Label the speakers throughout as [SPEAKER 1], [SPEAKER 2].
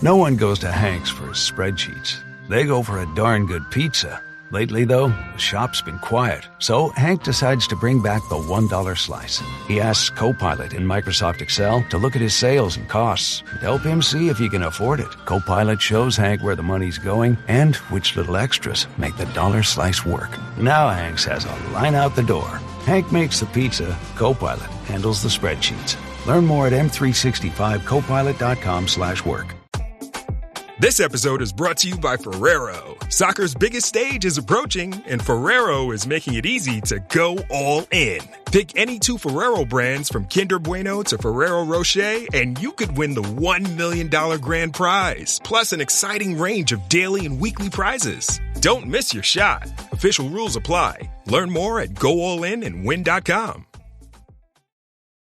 [SPEAKER 1] No one goes to Hank's for his spreadsheets. They go for a darn good pizza. Lately, though, the shop's been quiet, so Hank decides to bring back the $1 slice. He asks Copilot in Microsoft Excel to look at his sales and costs and help him see if he can afford it. Copilot shows Hank where the money's going and which little extras make the dollar slice work. Now Hank has a line out the door. Hank makes the pizza, Copilot handles the spreadsheets. Learn more at m365copilot.com/work.
[SPEAKER 2] This episode is brought to you by Ferrero. Soccer's biggest stage is approaching, and Ferrero is making it easy to go all in. Pick any two Ferrero brands from Kinder Bueno to Ferrero Rocher, and you could win the $1 million grand prize, plus an exciting range of daily and weekly prizes. Don't miss your shot. Official rules apply. Learn more at goallinandwin.com.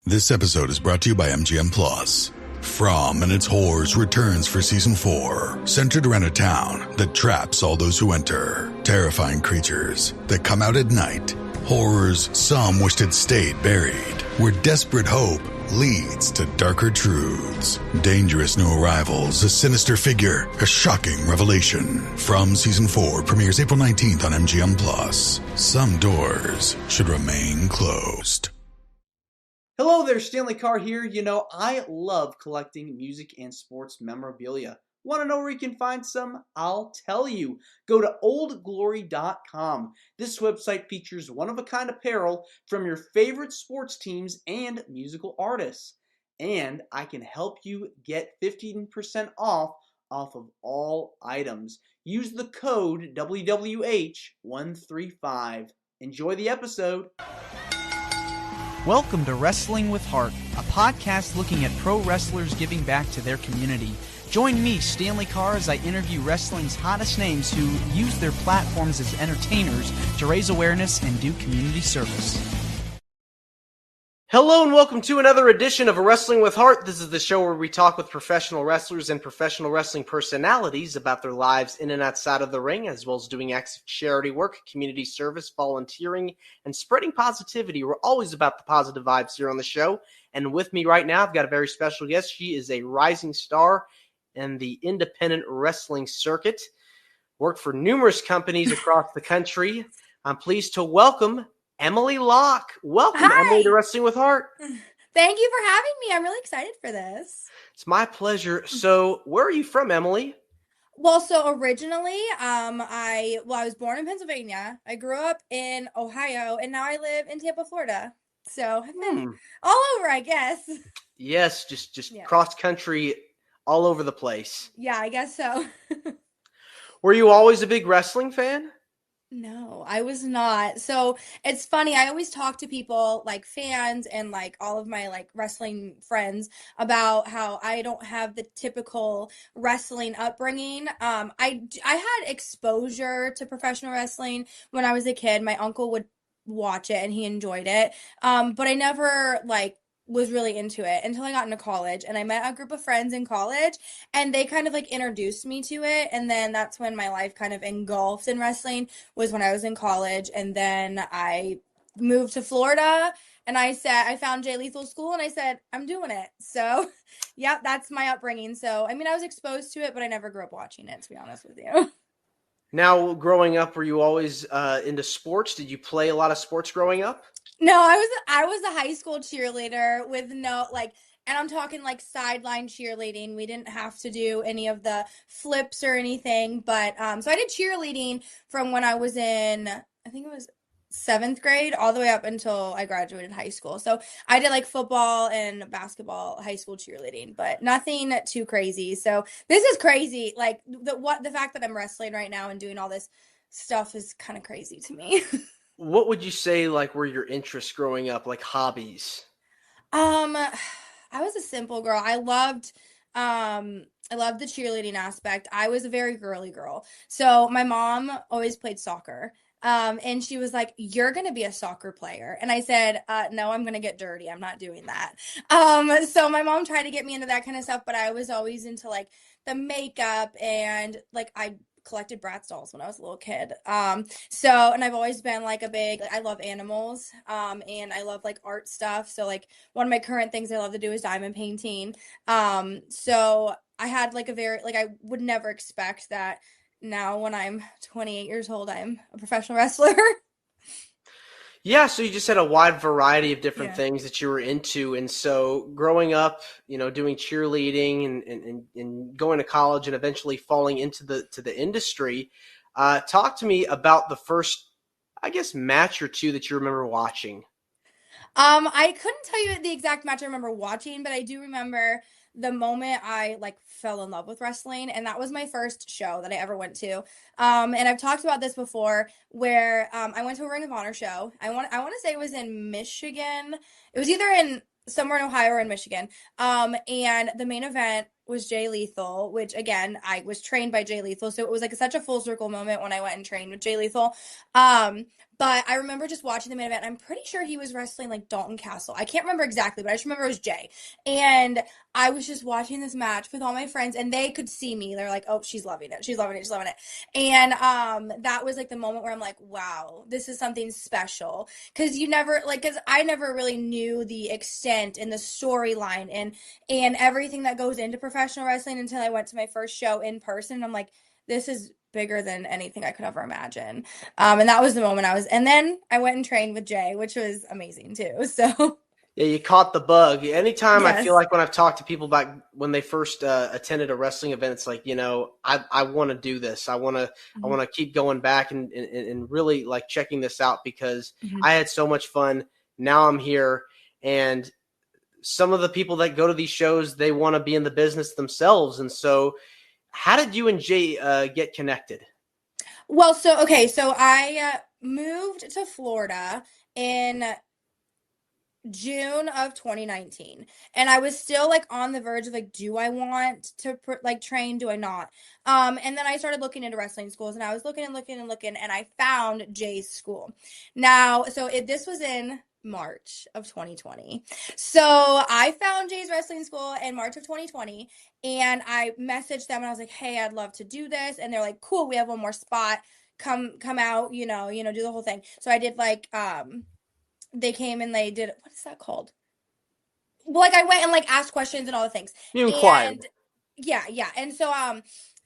[SPEAKER 3] This episode is brought to you by MGM Plus. From and its Horrors returns for season 4, centered around a town that traps all those who enter. Terrifying creatures that come out at night. Horrors some wished had stayed buried. Where desperate hope leads to darker truths. Dangerous new arrivals, a sinister figure, a shocking revelation. From season 4 premieres April 19th on MGM Plus. Some doors should remain closed.
[SPEAKER 4] Hello there, Stanley Carr here. You know, I love collecting music and sports memorabilia. Want to know where you can find some? I'll tell you. Go to oldglory.com. This website features one-of-a-kind apparel from your favorite sports teams and musical artists. And I can help you get 15% off of all items. Use the code WWH135. Enjoy the episode.
[SPEAKER 5] Welcome to Wrestling with Heart, a podcast looking at pro wrestlers giving back to their community. Join me, Stanley Carr, as I interview wrestling's hottest names who use their platforms as entertainers to raise awareness and do community service.
[SPEAKER 4] Hello and welcome to another edition of Wrestling with Heart. This is the show where we talk with professional wrestlers and professional wrestling personalities about their lives in and outside of the ring, as well as doing acts of charity work, community service, volunteering, and spreading positivity. We're always about the positive vibes here on the show. And with me right now, I've got a very special guest. She is a rising star in the independent wrestling circuit, worked for numerous companies across the country. I'm pleased to welcome Emily Locke. Welcome,
[SPEAKER 6] Hi.
[SPEAKER 4] Emily, to Wrestling with Heart.
[SPEAKER 6] Thank you for having me. I'm really excited for this.
[SPEAKER 4] It's my pleasure. So, where are you from, Emily?
[SPEAKER 6] Well, so originally, I was born in Pennsylvania. I grew up in Ohio, and now I live in Tampa, Florida. So I've been all over, I guess.
[SPEAKER 4] Yes, just cross country, all over the place.
[SPEAKER 6] Yeah, I guess so.
[SPEAKER 4] Were you always a big wrestling fan?
[SPEAKER 6] No, I was not. So it's funny. I always talk to people like fans and like all of my like wrestling friends about how I don't have the typical wrestling upbringing. I had exposure to professional wrestling when I was a kid. My uncle would watch it and he enjoyed it. But I never like was really into it until I got into college, and I met a group of friends in college, and they kind of like introduced me to it, and then that's when my life kind of engulfed in wrestling, was when I was in college. And then I moved to Florida, and I found Jay Lethal School, and I said, I'm doing it. So yeah, that's my upbringing. So I mean, I was exposed to it, but I never grew up watching it, to be honest with you.
[SPEAKER 4] Now, growing up, were you always into sports? Did you play a lot of sports growing up?
[SPEAKER 6] No, I was a high school cheerleader with no like, and I'm talking like sideline cheerleading. We didn't have to do any of the flips or anything, but so I did cheerleading from when I was in, I think it was 7th grade all the way up until I graduated high school. So I did like football and basketball, high school cheerleading, but nothing too crazy. So this is crazy. Like the fact that I'm wrestling right now and doing all this stuff is kind of crazy to me.
[SPEAKER 4] What would you say like were your interests growing up, like hobbies?
[SPEAKER 6] I was a simple girl. I loved the cheerleading aspect. I was a very girly girl. So my mom always played soccer. And she was like, you're going to be a soccer player. And I said, no, I'm going to get dirty. I'm not doing that. So my mom tried to get me into that kind of stuff, but I was always into like the makeup, and like I collected Bratz dolls when I was a little kid. And I've always been like I love animals, and I love like art stuff. So like one of my current things I love to do is diamond painting. So I had like a very, like, I would never expect that now when I'm 28 years old, I'm a professional wrestler.
[SPEAKER 4] Yeah, so you just had a wide variety of different
[SPEAKER 6] Yeah.
[SPEAKER 4] things that you were into. And so growing up, doing cheerleading and going to college and eventually falling into the industry, talk to me about the first, I guess, match or two that you remember watching.
[SPEAKER 6] I couldn't tell you the exact match I remember watching, but I do remember the moment I like fell in love with wrestling, and that was my first show that I ever went to. And I've talked about this before, where I went to a Ring of Honor show. I want to say it was in Michigan. It was either in somewhere in Ohio or in Michigan. And the main event was Jay Lethal, which again I was trained by Jay Lethal, so it was like such a full circle moment when I went and trained with Jay Lethal. Um, but I remember just watching the main event. I'm pretty sure he was wrestling like Dalton Castle. I can't remember exactly, but I just remember it was Jay. And I was just watching this match with all my friends, and they could see me. They're like, "Oh, she's loving it. She's loving it. She's loving it." And that was like the moment where I'm like, "Wow, this is something special." Because because I never really knew the extent and the storyline and everything that goes into professional wrestling until I went to my first show in person. And I'm like, this is bigger than anything I could ever imagine. And that was the moment and then I went and trained with Jay, which was amazing too. So
[SPEAKER 4] Yeah, you caught the bug. Anytime I feel
[SPEAKER 6] yes.
[SPEAKER 4] like when I've talked to people about when they first attended a wrestling event, it's like, I want to do this. I want to keep going back and really like checking this out because
[SPEAKER 6] Mhm.
[SPEAKER 4] I had so much fun. Now I'm here, and some of the people that go to these shows, they want to be in the business themselves. And so, how did you and Jay get connected?
[SPEAKER 6] Well, so I moved to Florida in June of 2019, and I was still like on the verge of like, do I want to like train, do I not? And then I started looking into wrestling schools, and I was looking and looking and looking, and I found Jay's school. Now, this was in March of 2020. So I found Jay's wrestling school in March of 2020, and I messaged them and I was like, hey, I'd love to do this. And they're like, cool, we have one more spot. Come out, do the whole thing. So I did like they came and they did, what is that called? Well, like I went and like asked questions and all the things.
[SPEAKER 4] You inquired.
[SPEAKER 6] And yeah. And so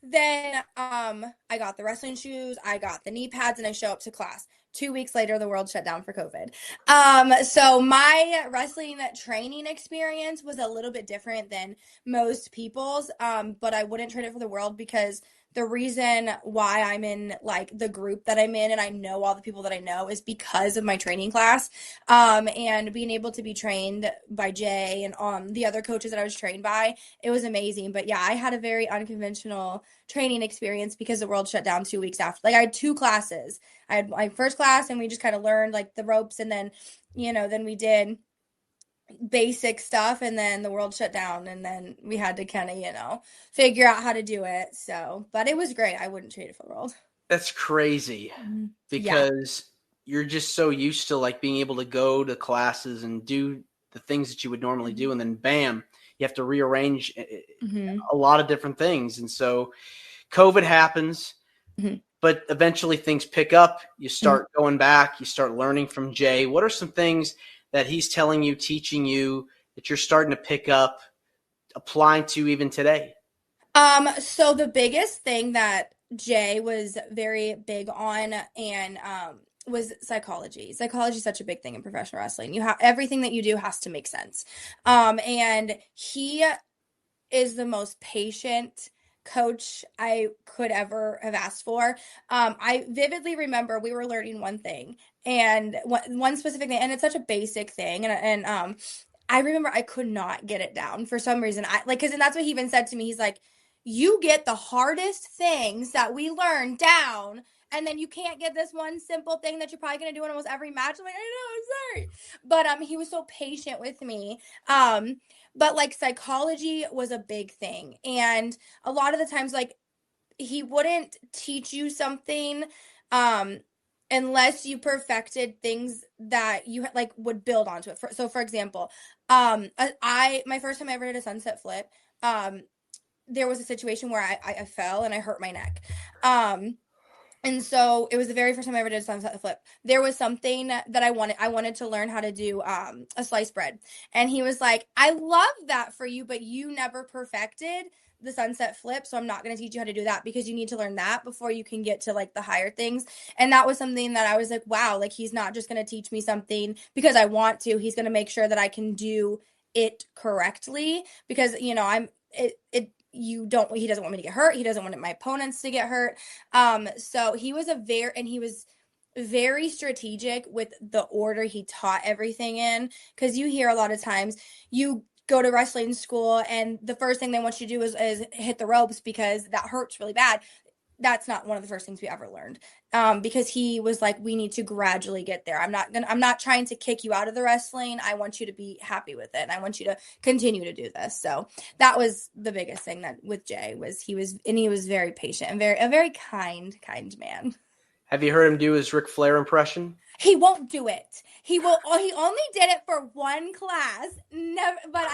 [SPEAKER 6] then I got the wrestling shoes, I got the knee pads, and I show up to class. 2 weeks later, the world shut down for COVID. So my wrestling training experience was a little bit different than most people's. But I wouldn't trade it for the world because the reason why I'm in like the group that I'm in and I know all the people that I know is because of my training class. And being able to be trained by Jay and the other coaches that I was trained by, it was amazing. But yeah, I had a very unconventional training experience because the world shut down 2 weeks after. Like I had two classes. I had my first class and we just kind of learned like the ropes, and then, then we did basic stuff, and then the world shut down, and then we had to kind of, figure out how to do it. So, but it was great. I wouldn't trade it for the world.
[SPEAKER 4] That's crazy
[SPEAKER 6] Yeah.
[SPEAKER 4] because you're just so used to like being able to go to classes and do the things that you would normally do. And then bam, you have to rearrange a lot of different things. And so COVID happens, but eventually things pick up. You start going back, you start learning from Jay. What are some things that he's telling you, teaching you that you're starting to pick up, applying to even today?
[SPEAKER 6] So the biggest thing that Jay was very big on and was psychology. Psychology is such a big thing in professional wrestling. You have everything that you do has to make sense. And he is the most patient coach I could ever have asked for. I vividly remember we were learning one thing and one specific thing, and it's such a basic thing. And I remember I could not get it down for some reason. And that's what he even said to me. He's like, you get the hardest things that we learn down, and then you can't get this one simple thing that you're probably going to do in almost every match. I'm like, I know, I'm sorry. But he was so patient with me. But like psychology was a big thing. And a lot of the times, like, he wouldn't teach you something unless you perfected things that you like would build onto it. So for example, my first time I ever did a sunset flip, there was a situation where I fell and I hurt my neck. And so it was the very first time I ever did a sunset flip. There was something that I wanted to learn how to do a sliced bread. And he was like, I love that for you, but you never perfected the sunset flip, so I'm not going to teach you how to do that because you need to learn that before you can get to like the higher things. And that was something that I was like, wow, like he's not just going to teach me something because I want to. He's going to make sure that I can do it correctly because, you know, he doesn't want me to get hurt. He doesn't want my opponents to get hurt. So he was very strategic with the order he taught everything in, because you hear a lot of times you go to wrestling school and the first thing they want you to do is hit the ropes because that hurts really bad. That's not one of the first things we ever learned, because he was like, we need to gradually get there. I'm not trying to kick you out of the wrestling. I want you to be happy with it, and I want you to continue to do this. So that was the biggest thing that with Jay was he was very patient and a very kind man.
[SPEAKER 4] Have you heard him do his Ric Flair impression?
[SPEAKER 6] He won't do it. He only did it for one class. Never, but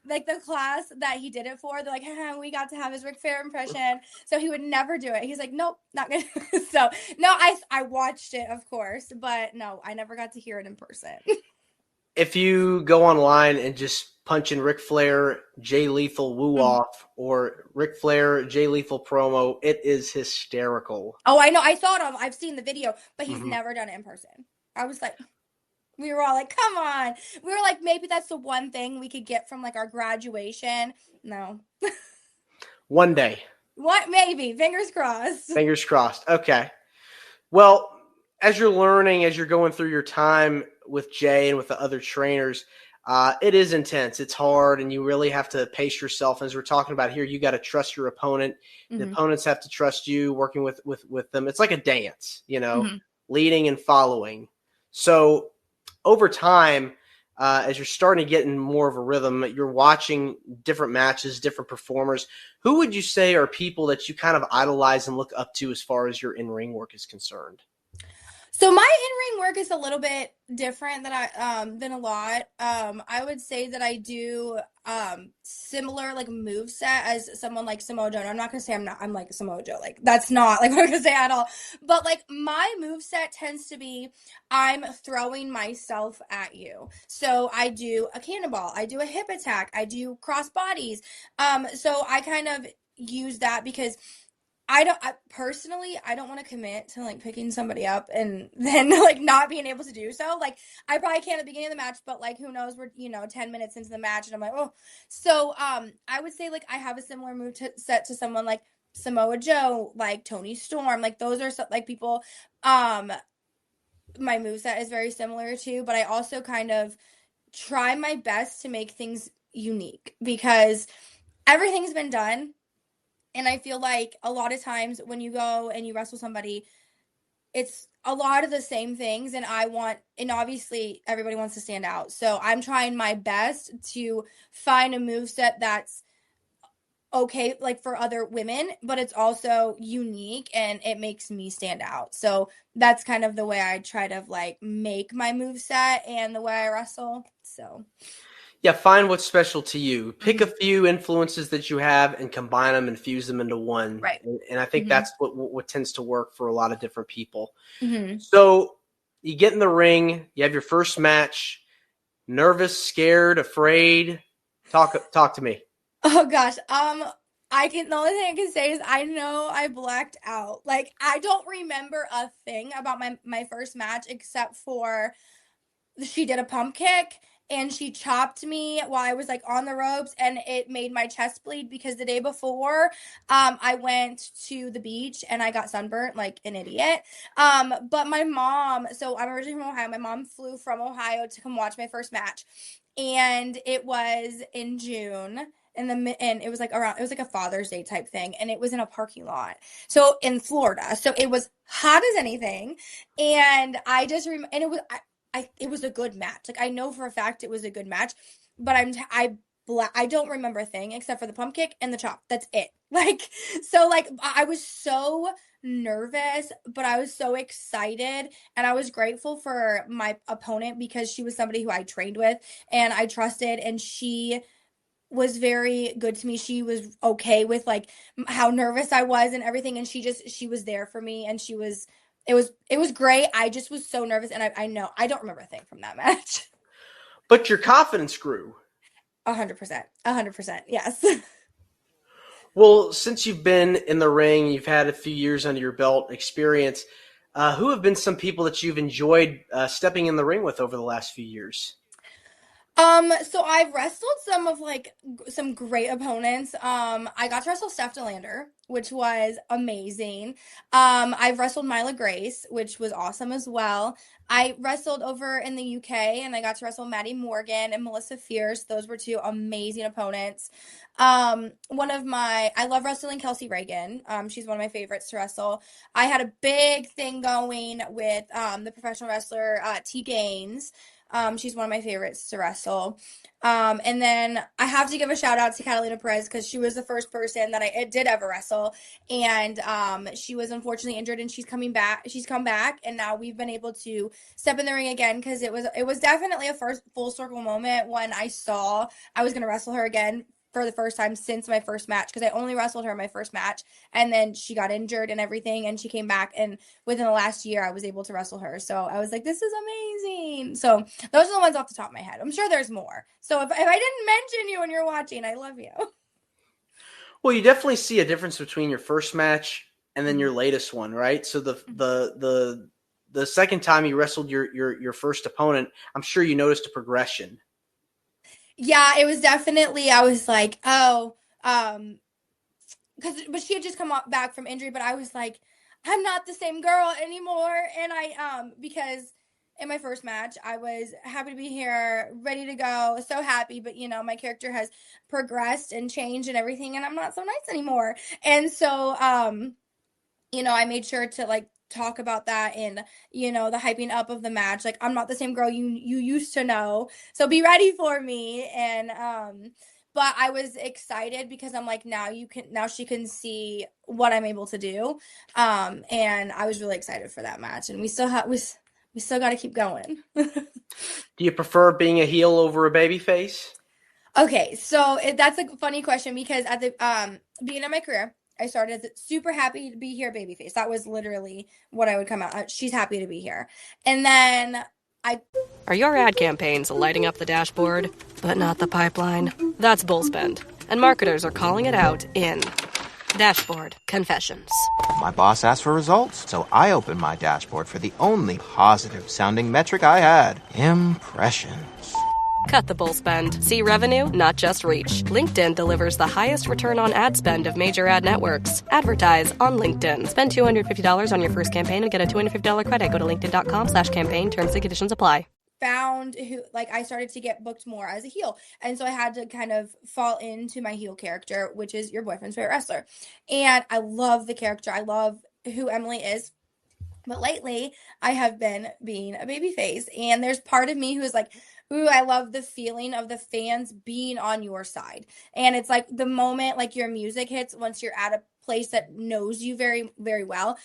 [SPEAKER 6] like the class that he did it for, they're like, we got to have his Ric Flair impression. So he would never do it. He's like, nope, not gonna. So no, I watched it, of course, but no, I never got to hear it in person.
[SPEAKER 4] If you go online and just punch in Ric Flair, Jay Lethal woo off, or Ric Flair, Jay Lethal promo, it is hysterical.
[SPEAKER 6] Oh, I know. I've seen the video, but he's never done it in person. I was like, we were all like, come on. We were like, maybe that's the one thing we could get from like our graduation. No.
[SPEAKER 4] One day.
[SPEAKER 6] What? Maybe. Fingers crossed.
[SPEAKER 4] Fingers crossed. Okay. Well, as you're learning, as you're going through your time with Jay and with the other trainers, it is intense. It's hard, and you really have to pace yourself. As we're talking about here, you got to trust your opponent. The opponents have to trust you, working with them. It's like a dance, you know, leading and following. So over time, as you're starting to get in more of a rhythm, you're watching different matches, different performers. Who would you say are people that you kind of idolize and look up to as far as your in-ring work is concerned?
[SPEAKER 6] So my in-ring work is a little bit different than a lot. I would say that I do similar like moveset as someone like Samoa Joe. I'm not gonna say I'm like Samoa Joe. Like that's not like what I'm gonna say at all. But like my moveset tends to be I'm throwing myself at you. So I do a cannonball, I do a hip attack, I do cross bodies. So I kind of use that because I don't want to commit to like picking somebody up and then like not being able to do so. Like I probably can at the beginning of the match, but like who knows, we're 10 minutes into the match and I'm like, oh. So I would say like I have a similar move set to someone like Samoa Joe, like Tony Storm, like those are like people my moveset is very similar to, but I also kind of try my best to make things unique because everything's been done. And I feel like a lot of times when you go and you wrestle somebody, it's a lot of the same things. And obviously everybody wants to stand out. So I'm trying my best to find a moveset that's okay, like for other women, but it's also unique and it makes me stand out. So that's kind of the way I try to like make my moveset and the way I wrestle. So
[SPEAKER 4] yeah, find what's special to you. Pick a few influences that you have and combine them and fuse them into one.
[SPEAKER 6] Right.
[SPEAKER 4] And I think that's what tends to work for a lot of different people.
[SPEAKER 6] Mm-hmm.
[SPEAKER 4] So you get in the ring, you have your first match, nervous, scared, afraid. Talk to me.
[SPEAKER 6] Oh gosh. The only thing I can say is I know I blacked out. Like I don't remember a thing about my first match except for she did a pump kick and she chopped me while I was like on the ropes and it made my chest bleed because the day before I went to the beach and I got sunburnt like an idiot. But my mom, so I'm originally from Ohio. My mom flew from Ohio to come watch my first match. And it was in June. And it was like a Father's Day type thing. And it was in a parking lot. So in Florida. So it was hot as anything. And I just remember, and it was a good match. Like I know for a fact it was a good match, but I don't remember a thing except for the pump kick and the chop. That's it. Like, so like I was so nervous, but I was so excited and I was grateful for my opponent because she was somebody who I trained with and I trusted and she was very good to me. She was okay with like how nervous I was and everything. And she was there for me and it was great. I just was so nervous and I know I don't remember a thing from that match.
[SPEAKER 4] But your confidence grew.
[SPEAKER 6] 100%. 100%. Yes.
[SPEAKER 4] Well, since you've been in the ring, you've had a few years under your belt experience, who have been some people that you've enjoyed stepping in the ring with over the last few years?
[SPEAKER 6] So I've wrestled some great opponents. I got to wrestle Steph DeLander, which was amazing. I've wrestled Myla Grace, which was awesome as well. I wrestled over in the UK and I got to wrestle Maddie Morgan and Melissa Fierce. Those were two amazing opponents. I love wrestling Kelsey Reagan. She's one of my favorites to wrestle. I had a big thing going with the professional wrestler T Gaines. She's one of my favorites to wrestle. And then I have to give a shout out to Catalina Perez because she was the first person that I did ever wrestle. And she was unfortunately injured and she's coming back. She's come back and now we've been able to step in the ring again because it was definitely a first full circle moment when I saw I was going to wrestle her again for the first time since my first match because I only wrestled her in my first match and then she got injured and everything and she came back and within the last year I was able to wrestle her. So I was like, this is amazing. So those are the ones off the top of my head. I'm sure there's more. So if I didn't mention you when you're watching, I love you.
[SPEAKER 4] Well, you definitely see a difference between your first match and then your latest one, right? So the second time you wrestled your first opponent, I'm sure you noticed a progression.
[SPEAKER 6] Yeah, it was definitely, I was like, but she had just come back from injury, but I was like, I'm not the same girl anymore. And because in my first match, I was happy to be here, ready to go, so happy. But, my character has progressed and changed and everything, and I'm not so nice anymore. And so, I made sure to, talk about that and the hyping up of the match. Like, I'm not the same girl you used to know, so be ready for me. And but I was excited because I'm like, now she can see what I'm able to do. And I was really excited for that match, and we still got to keep going.
[SPEAKER 4] Do you prefer being a heel over a babyface?
[SPEAKER 6] Okay, so that's a funny question because at the beginning of my career, I started as super happy to be here, babyface. That was literally what I would come out. She's happy to be here. And then
[SPEAKER 7] Are your ad campaigns lighting up the dashboard, but not the pipeline? That's Bullspend. And marketers are calling it out in Dashboard Confessions.
[SPEAKER 8] My boss asked for results, so I opened my dashboard for the only positive-sounding metric I had. Impressions.
[SPEAKER 7] Cut the bull spend. See revenue, not just reach. LinkedIn delivers the highest return on ad spend of major ad networks. Advertise on LinkedIn. Spend $250 on your first campaign and get a $250 credit. Go to linkedin.com/campaign. Terms and conditions apply.
[SPEAKER 6] Found I started to get booked more as a heel. And so I had to kind of fall into my heel character, which is your boyfriend's favorite wrestler. And I love the character. I love who Emily is. But lately, I have been being a babyface. And there's part of me who is like, ooh, I love the feeling of the fans being on your side. And it's like the moment like your music hits, once you're at a place that knows you very, very well,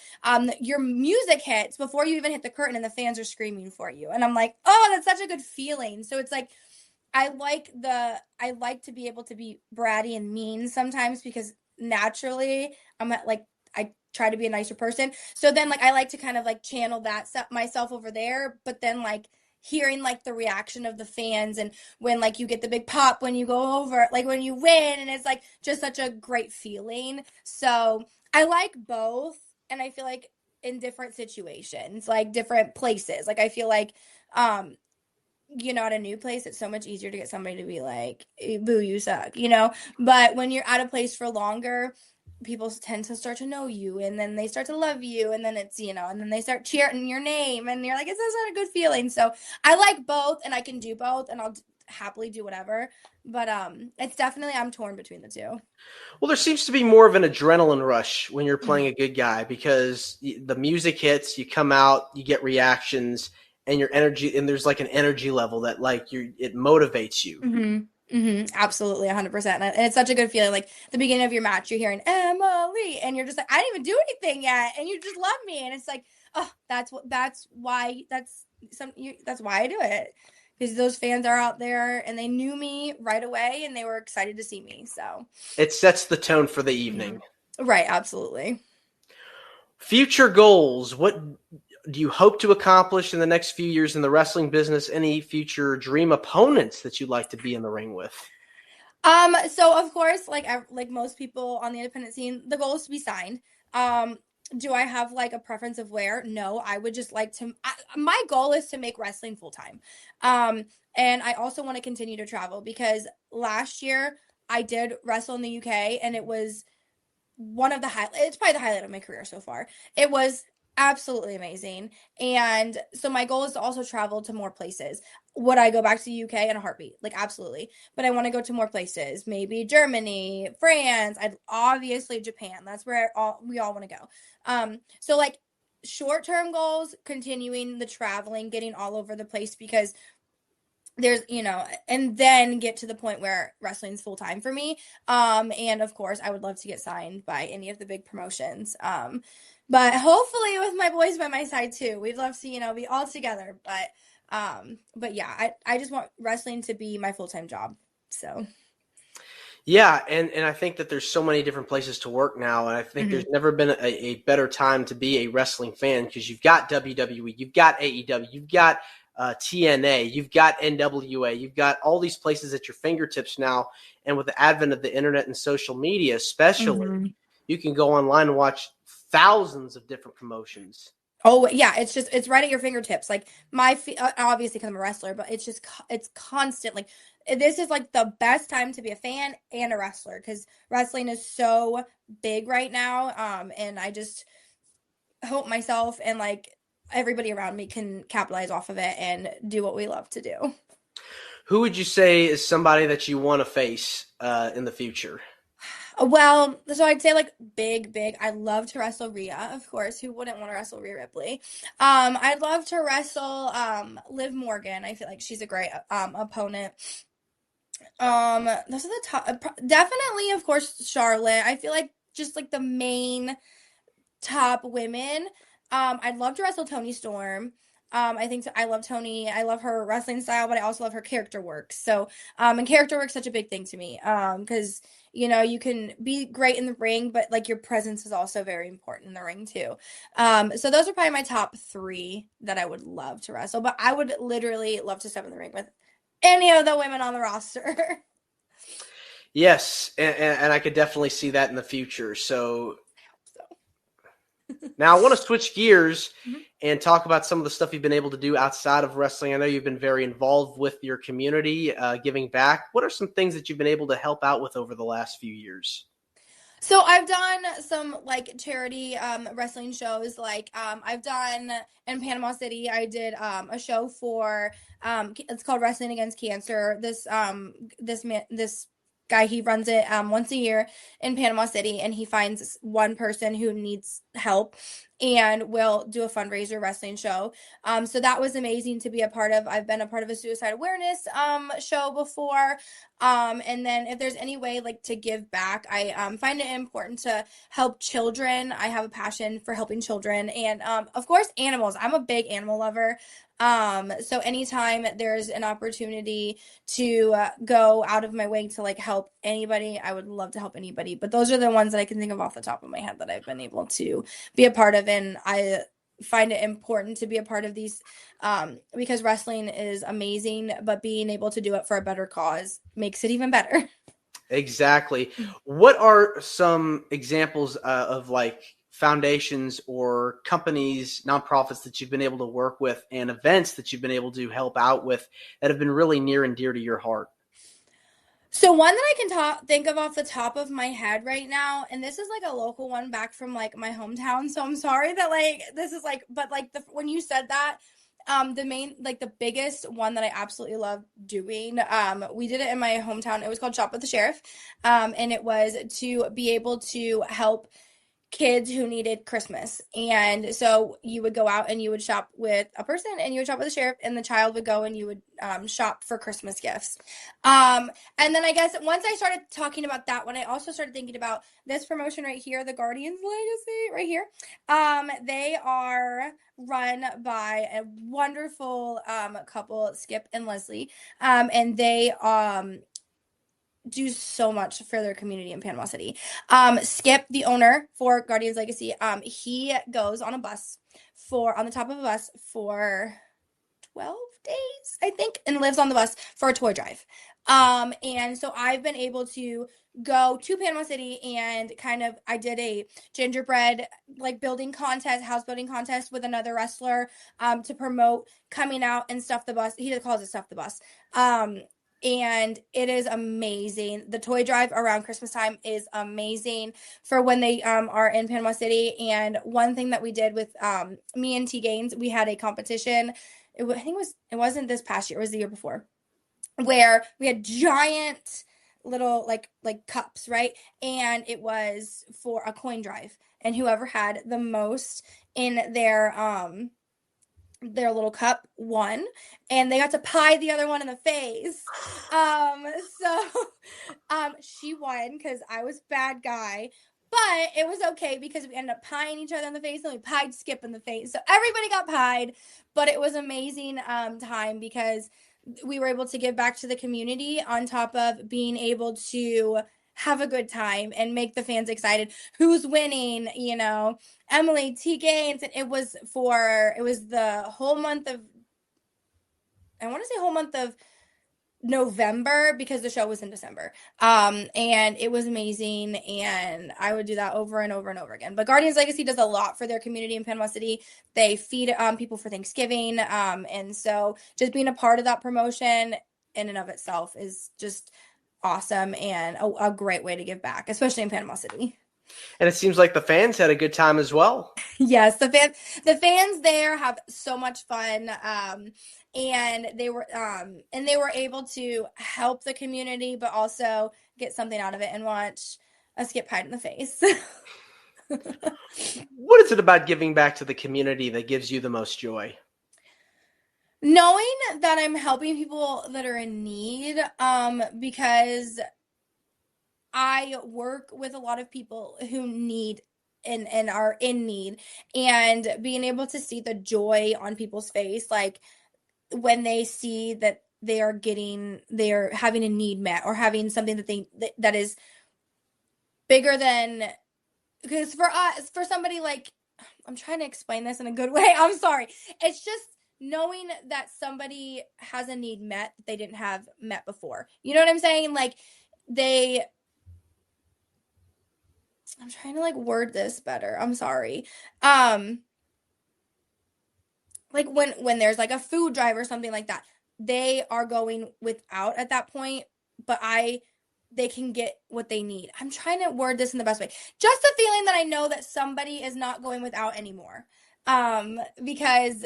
[SPEAKER 6] your music hits before you even hit the curtain and the fans are screaming for you. And I'm like, oh, that's such a good feeling. So it's like, I like to be able to be bratty and mean sometimes because naturally I try to be a nicer person. So then I like to kind of channel that myself over there, but then hearing the reaction of the fans and when you get the big pop when you go over, when you win, and it's just such a great feeling. So I like both, and I feel like in different situations, different places, I feel at a new place, it's so much easier to get somebody to be like, boo, you suck, but when you're at a place for longer, people tend to start to know you, and then they start to love you, and then it's, and then they start cheering your name, and you're like, it's not a good feeling. So I like both, and I can do both, and I'll happily do whatever. But it's definitely, I'm torn between the two.
[SPEAKER 4] Well, there seems to be more of an adrenaline rush when you're playing a good guy because the music hits, you come out, you get reactions, and your energy, and there's an energy level that it motivates you.
[SPEAKER 6] Mm-hmm. Mm-hmm. Absolutely, 100%. And it's such a good feeling. The beginning of your match, you're hearing Emily, and you're just like, I didn't even do anything yet, and you just love me, and it's like, oh, that's why I do it, because those fans are out there, and they knew me right away, and they were excited to see me. So
[SPEAKER 4] it sets the tone for the evening,
[SPEAKER 6] right? Absolutely.
[SPEAKER 4] Future goals. What do you hope to accomplish in the next few years in the wrestling business? Any future dream opponents that you'd like to be in the ring with?
[SPEAKER 6] So of course, like most people on the independent scene, the goal is to be signed. Um, do I have like a preference of where? No, I would just like to. My goal is to make wrestling full time. Um, and I also want to continue to travel because last year I did wrestle in the UK, and it was one of the it's probably the highlight of my career so far. It was absolutely amazing. And so my goal is to also travel to more places. Would I go back to the UK in a heartbeat? Like absolutely. But I want to go to more places. Maybe Germany, France, I'd obviously Japan. That's where we all want to go. So like short-term goals, continuing the traveling, getting all over the place because there's and then get to the point where wrestling's full time for me, and of course I would love to get signed by any of the big promotions, but hopefully with my boys by my side too. We'd love to be all together, but yeah, I just want wrestling to be my full-time job. So
[SPEAKER 4] Yeah, and I think that there's so many different places to work now, and I think there's never been a better time to be a wrestling fan because you've got WWE, you've got AEW, you've got TNA, you've got NWA, you've got all these places at your fingertips now, and with the advent of the internet and social media especially, you can go online and watch thousands of different promotions.
[SPEAKER 6] Oh yeah, it's right at your fingertips. Like obviously because I'm a wrestler, but it's constant. Like this is like the best time to be a fan and a wrestler because wrestling is so big right now. And I just hope myself and like everybody around me can capitalize off of it and do what we love to do.
[SPEAKER 4] Who would you say is somebody that you want to face in the future?
[SPEAKER 6] Well, so I'd say like big. I'd love to wrestle Rhea, of course. Who wouldn't want to wrestle Rhea Ripley? I'd love to wrestle Liv Morgan. I feel like she's a great opponent. Those are the top. Definitely, of course, Charlotte. I feel like just like the main top women. I'd love to wrestle Toni Storm. I think I love Toni. I love her wrestling style, but I also love her character work. So, and character work's such a big thing to me. Because you can be great in the ring, but like your presence is also very important in the ring too. So those are probably my top three that I would love to wrestle. But I would literally love to step in the ring with any of the women on the roster.
[SPEAKER 4] Yes, and I could definitely see that in the future. So now I want to switch gears and talk about some of the stuff you've been able to do outside of wrestling. I know you've been very involved with your community, giving back. What are some things that you've been able to help out with over the last few years?
[SPEAKER 6] So I've done some like charity wrestling shows. Like I've done in Panama City. I did a show for it's called Wrestling Against Cancer. This guy, he runs it once a year in Panama City, and he finds one person who needs help and will do a fundraiser wrestling show. So that was amazing to be a part of. I've been a part of a suicide awareness show before. And then if there's any way like to give back, I find it important to help children. I have a passion for helping children and of course animals. I'm a big animal lover. So anytime there's an opportunity to go out of my way to like help anybody, I would love to help anybody. But those are the ones that I can think of off the top of my head that I've been able to be a part of, and I find it important to be a part of these because wrestling is amazing, but being able to do it for a better cause makes it even better.
[SPEAKER 4] Exactly. What are some examples of like foundations or companies, nonprofits that you've been able to work with and events that you've been able to help out with that have been really near and dear to your heart?
[SPEAKER 6] So one that I can think of off the top of my head right now, and this is like a local one back from like my hometown. So I'm sorry that like this is like, but like when you said that, the biggest one that I absolutely love doing, we did it in my hometown. It was called Shop with the Sheriff, and it was to be able to help kids who needed Christmas. And so you would go out and you would shop with a person and you would shop with a sheriff, and the child would go and you would shop for Christmas gifts. And then I guess once I started talking about that one, I also started thinking about this promotion right here, the Guardians Legacy right here. They are run by a wonderful couple, Skip and Leslie. And they do so much for their community in Panama City. Skip, the owner for Guardians Legacy, he goes on the top of a bus for 12 days, I think, and lives on the bus for a toy drive. And so I've been able to go to Panama City and I did a gingerbread house building contest with another wrestler to promote coming out and stuff the bus. He calls it stuff the bus. And it is amazing. The toy drive around Christmas time is amazing for when they are in Panama City. And one thing that we did with me and T Gaines, we had a competition. It wasn't this past year, it was the year before, where we had giant little like cups, right? And it was for a coin drive, and whoever had the most in their little cup won, and they got to pie the other one in the face. She won because I was bad guy, but it was okay because we ended up pieing each other in the face, and we pied Skip in the face, so everybody got pied. But it was amazing time because we were able to give back to the community on top of being able to have a good time and make the fans excited. Who's winning, Emily, T Gaines, and it was the whole month of, I want to say whole month of November, because the show was in December. And it was amazing, and I would do that over and over and over again. But Guardians Legacy does a lot for their community in Panama City. They feed people for Thanksgiving, and so just being a part of that promotion in and of itself is just awesome and a great way to give back, especially in Panama City.
[SPEAKER 4] And it seems like the fans had a good time as well.
[SPEAKER 6] Yes, the fans there have so much fun, and they were able to help the community, but also get something out of it and watch us get pied in the face.
[SPEAKER 4] What is it about giving back to the community that gives you the most joy?
[SPEAKER 6] Knowing that I'm helping people that are in need, because I work with a lot of people who need and are in need, and being able to see the joy on people's face, like when they see that they're having a need met or having something that is bigger than, because for somebody like, I'm trying to explain this in a good way. I'm sorry. It's just knowing that somebody has a need met that they didn't have met before. You know what I'm saying? Like I'm trying to word this better. I'm sorry. Like when there's a food drive or something like that, they are going without at that point, but they can get what they need. I'm trying to word this in the best way. Just the feeling that I know that somebody is not going without anymore. Because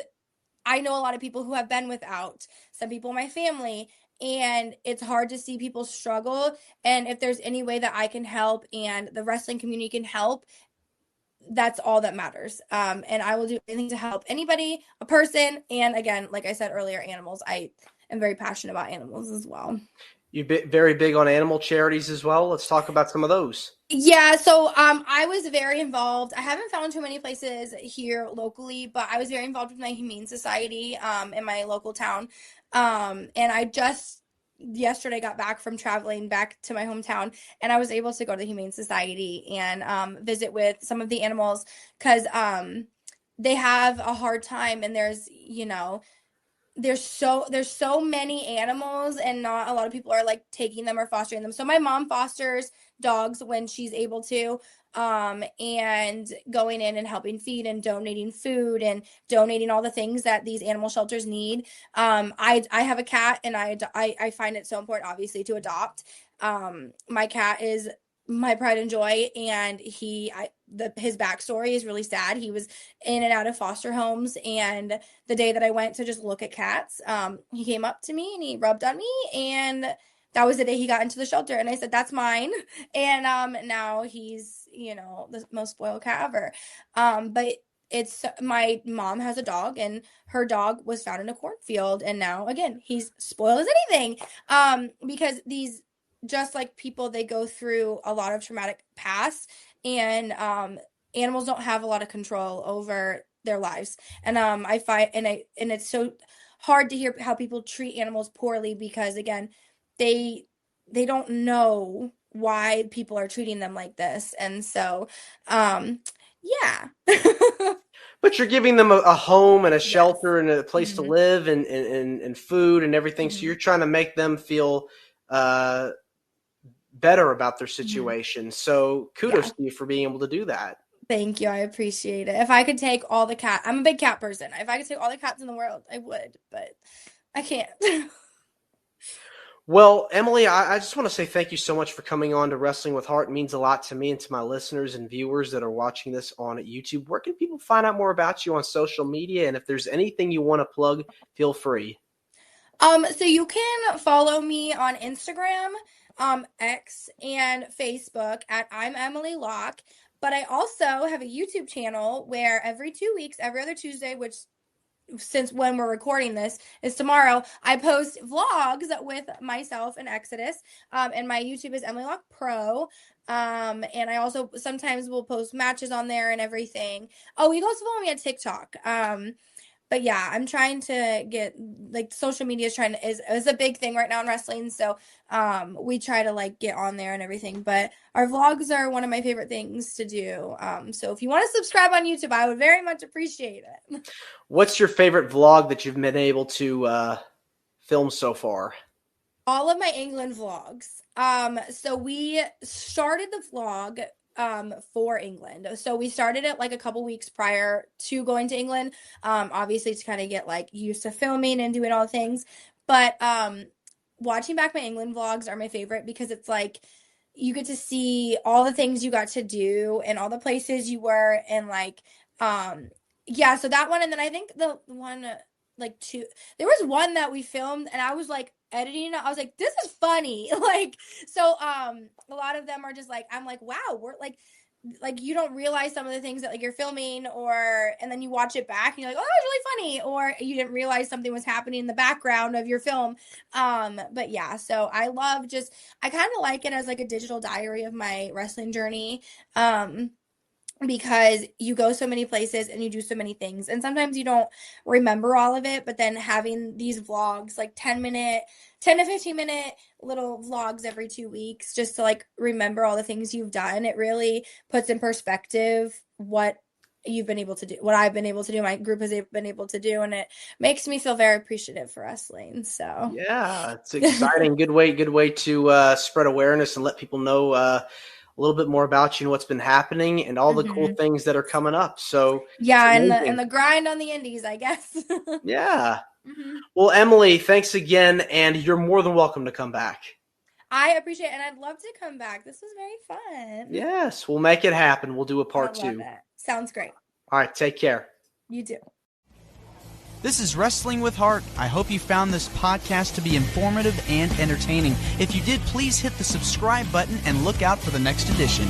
[SPEAKER 6] I know a lot of people who have been without, some people in my family, and it's hard to see people struggle. And if there's any way that I can help and the wrestling community can help, that's all that matters. And I will do anything to help anybody, a person, and again, like I said earlier, animals. I am very passionate about animals as well.
[SPEAKER 4] You're very big on animal charities as well. Let's talk about some of those.
[SPEAKER 6] Yeah, so I was very involved. I haven't found too many places here locally, but I was very involved with my Humane Society in my local town. And I just yesterday got back from traveling back to my hometown, and I was able to go to the Humane Society and visit with some of the animals, because they have a hard time, and there's so many animals, and not a lot of people are taking them or fostering them. So my mom fosters dogs when she's able to, and going in and helping feed and donating food and donating all the things that these animal shelters need. I have a cat, and I find it so important, obviously, to adopt. My cat is my pride and joy, and his backstory is really sad. He was in and out of foster homes, and the day that I went to just look at cats, he came up to me and he rubbed on me, and that was the day he got into the shelter, and I said, that's mine. And now he's the most spoiled cat ever. But it's, my mom has a dog, and her dog was found in a cornfield, and now again he's spoiled as anything, because these, just like people, they go through a lot of traumatic past, and animals don't have a lot of control over their lives. And I find, and it's so hard to hear how people treat animals poorly, because again, they don't know why people are treating them like this. And so yeah.
[SPEAKER 4] But you're giving them a home and a shelter,
[SPEAKER 6] yes,
[SPEAKER 4] and a place to live, and food and everything. So you're trying to make them feel better about their situation. So kudos to you for being able to do that.
[SPEAKER 6] Thank you. I appreciate it. If I could take all the cat, I'm a big cat person. If I could take all the cats in the world, I would, but I can't.
[SPEAKER 4] Well, Emily, I just want to say thank you so much for coming on to Wrestling with Heart. It means a lot to me and to my listeners and viewers that are watching this on YouTube. Where can people find out more about you on social media? And if there's anything you want to plug, feel free.
[SPEAKER 6] So you can follow me on Instagram, X, and Facebook at I'm Emily Locke. But I also have a YouTube channel where every 2 weeks, every other Tuesday, which since when we're recording this is tomorrow, I post vlogs with myself and Exodus. And my YouTube is Emily Locke Pro. And I also sometimes will post matches on there and everything. Oh, you can also follow me on TikTok. But yeah, I'm trying to get, like, social media is a big thing right now in wrestling. So we try to, like, get on there and everything. But our vlogs are one of my favorite things to do. So if you want to subscribe on YouTube, I would very much appreciate it. What's your favorite vlog that you've been able to film so far? All of my England vlogs. So we started the vlog for England. So we started it like a couple weeks prior to going to England, obviously to kind of get like used to filming and doing all the things. But watching back my England vlogs are my favorite because it's like you get to see all the things you got to do and all the places you were and like yeah, so that one. And then I think the one like two, there was one that we filmed and I was like editing it. I was like, this is funny. Like, so a lot of them are just like, I'm like, wow, we're like you don't realize some of the things that like you're filming and then you watch it back and you're like, oh, that was really funny, or you didn't realize something was happening in the background of your film. But yeah, so I kind of like it as like a digital diary of my wrestling journey. Because you go so many places and you do so many things and sometimes you don't remember all of it, but then having these vlogs, like 10 to 15 minute little vlogs every 2 weeks, just to like remember all the things you've done, it really puts in perspective what you've been able to do, what I've been able to do, my group has been able to do, and it makes me feel very appreciative for wrestling. So yeah, it's exciting. Good way to spread awareness and let people know a little bit more about you and what's been happening and all the cool things that are coming up. So yeah, and the grind on the indies, I guess. Yeah. Well, Emily, thanks again, and you're more than welcome to come back. I appreciate it, and I'd love to come back. This was very fun. Yes, we'll make it happen. We'll do a part 2. It. Sounds great. All right, take care. You too.
[SPEAKER 5] This is Wrestling with Heart. I hope you found this podcast to be informative and entertaining. If you did, please hit the subscribe button and look out for the next edition.